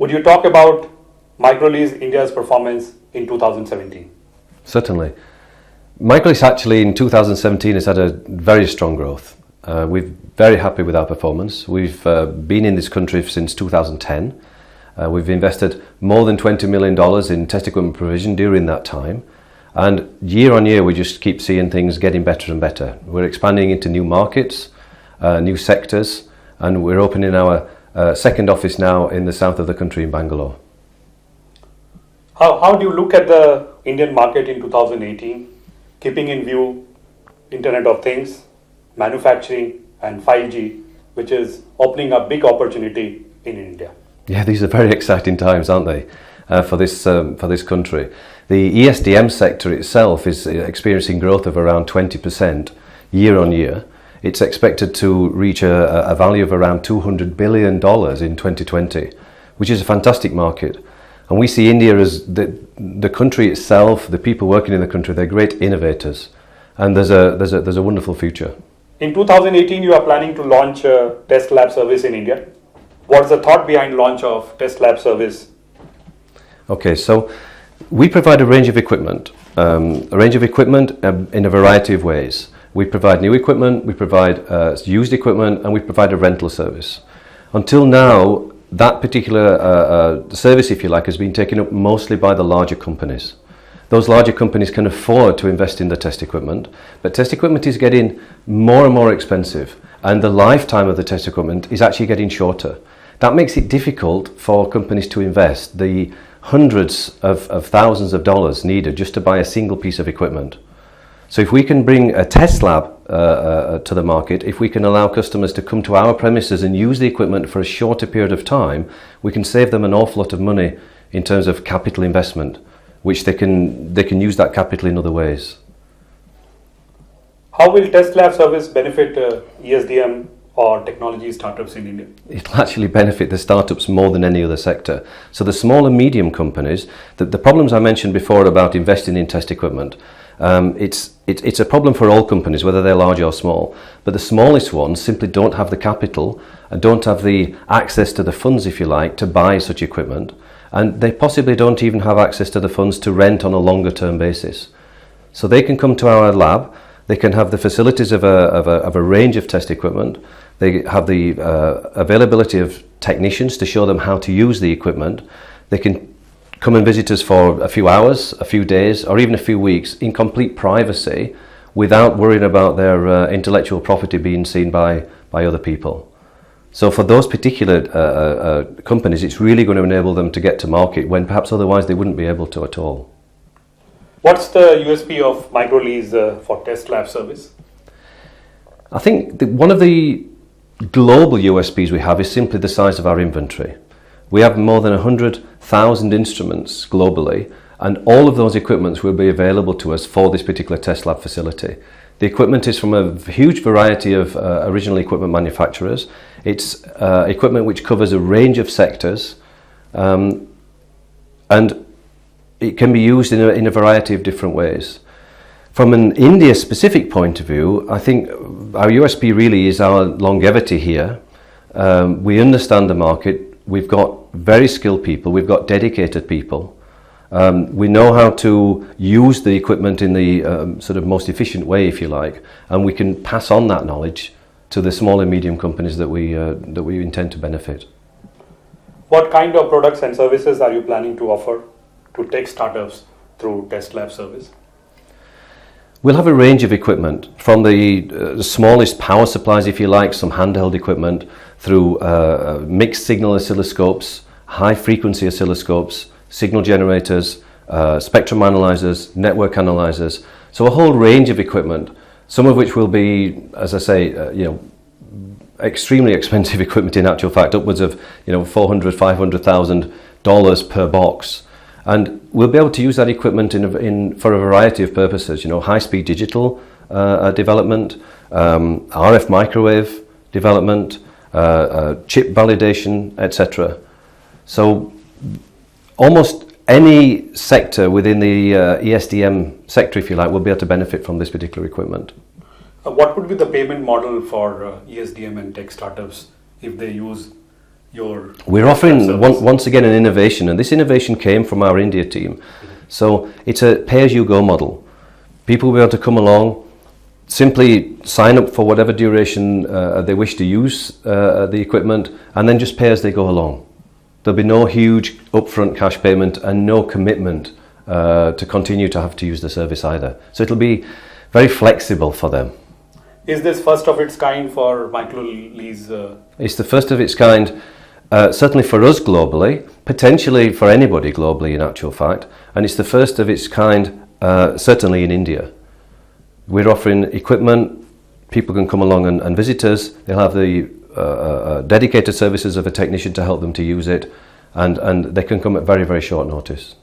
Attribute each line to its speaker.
Speaker 1: Would you talk about Microlease India's performance in 2017?
Speaker 2: Certainly. Microlease actually in 2017 has had a very strong growth. We're very happy with our performance. We've been in this country since 2010. We've invested more than $20 million in test equipment provision during that time. And year on year, we just keep seeing things getting better and better. We're expanding into new markets, new sectors, and we're opening our second office now in the south of the country in Bangalore.
Speaker 1: How do you look at the Indian market in 2018, keeping in view Internet of Things, manufacturing and 5G, which is opening a big opportunity in India?
Speaker 2: Yeah, these are very exciting times, aren't they, for this country. The ESDM sector itself is experiencing growth of around 20% year on year. It's expected to reach a value of around $200 billion in 2020, which is a fantastic market. And we see India as the country itself, the people working in the country, they're great innovators. And there's a wonderful future.
Speaker 1: In 2018, you are planning to launch a test lab service in India. What's the thought behind launch of test lab service?
Speaker 2: Okay, so we provide a range of equipment in a variety of ways. We provide new equipment, we provide used equipment, and we provide a rental service. Until now, that particular service, if you like, has been taken up mostly by the larger companies. Those larger companies can afford to invest in the test equipment, but test equipment is getting more and more expensive, and the lifetime of the test equipment is actually getting shorter. That makes it difficult for companies to invest the hundreds of thousands of dollars needed just to buy a single piece of equipment. So if we can bring a test lab to the market, if we can allow customers to come to our premises and use the equipment for a shorter period of time, we can save them an awful lot of money in terms of capital investment, which they can use that capital in other ways.
Speaker 1: How will test lab service benefit ESDM or technology startups in India?
Speaker 2: It'll actually benefit the startups more than any other sector. So the small and medium companies, the problems I mentioned before about investing in test equipment, it's a problem for all companies, whether they're large or small. But the smallest ones simply don't have the capital and don't have the access to the funds, if you like, to buy such equipment. And they possibly don't even have access to the funds to rent on a longer term basis. So they can come to our lab, they can have the facilities of a range of test equipment, they have the availability of technicians to show them how to use the equipment, they can come and visit us for a few hours, a few days, or even a few weeks in complete privacy without worrying about their intellectual property being seen by other people. So for those particular companies, it's really going to enable them to get to market when perhaps otherwise they wouldn't be able to at all.
Speaker 1: What's the USP of Microlease for test lab service?
Speaker 2: I think one of the global USPs we have is simply the size of our inventory. We have more than 100,000 instruments globally, and all of those equipments will be available to us for this particular test lab facility. The equipment is from a huge variety of original equipment manufacturers. It's equipment which covers a range of sectors, and it can be used in a variety of different ways. From an India-specific point of view, I think our USP really is our longevity here. We understand the market. We've got very skilled people. We've got dedicated people. We know how to use the equipment in the sort of most efficient way, if you like, and we can pass on that knowledge to the small and medium companies that we intend to benefit.
Speaker 1: What kind of products and services are you planning to offer to tech startups through test lab service?
Speaker 2: We'll have a range of equipment, from the smallest power supplies, if you like, some handheld equipment, through mixed signal oscilloscopes, high frequency oscilloscopes, signal generators, spectrum analyzers, network analyzers. So a whole range of equipment, some of which will be, as I say, extremely expensive equipment in actual fact, upwards of $400,000, $500,000 per box. And we'll be able to use that equipment for a variety of purposes, high-speed digital development, RF microwave development, chip validation, etc. So almost any sector within the ESDM sector, if you like, will be able to benefit from this particular equipment.
Speaker 1: What would be the payment model for ESDM and tech startups if they use your
Speaker 2: We're offering
Speaker 1: service?
Speaker 2: once again an innovation, and this innovation came from our India team. So it's a pay-as-you-go model. People will be able to come along, simply sign up for whatever duration they wish to use the equipment, and then just pay as they go along. There'll be no huge upfront cash payment and no commitment to continue to have to use the service either. So it'll be very flexible for them.
Speaker 1: Is this first of its kind for Microlease?
Speaker 2: It's the first of its kind, certainly for us globally, potentially for anybody globally in actual fact, and it's the first of its kind certainly in India. We're offering equipment, people can come along and visit us, they'll have the dedicated services of a technician to help them to use it, and they can come at very, very short notice.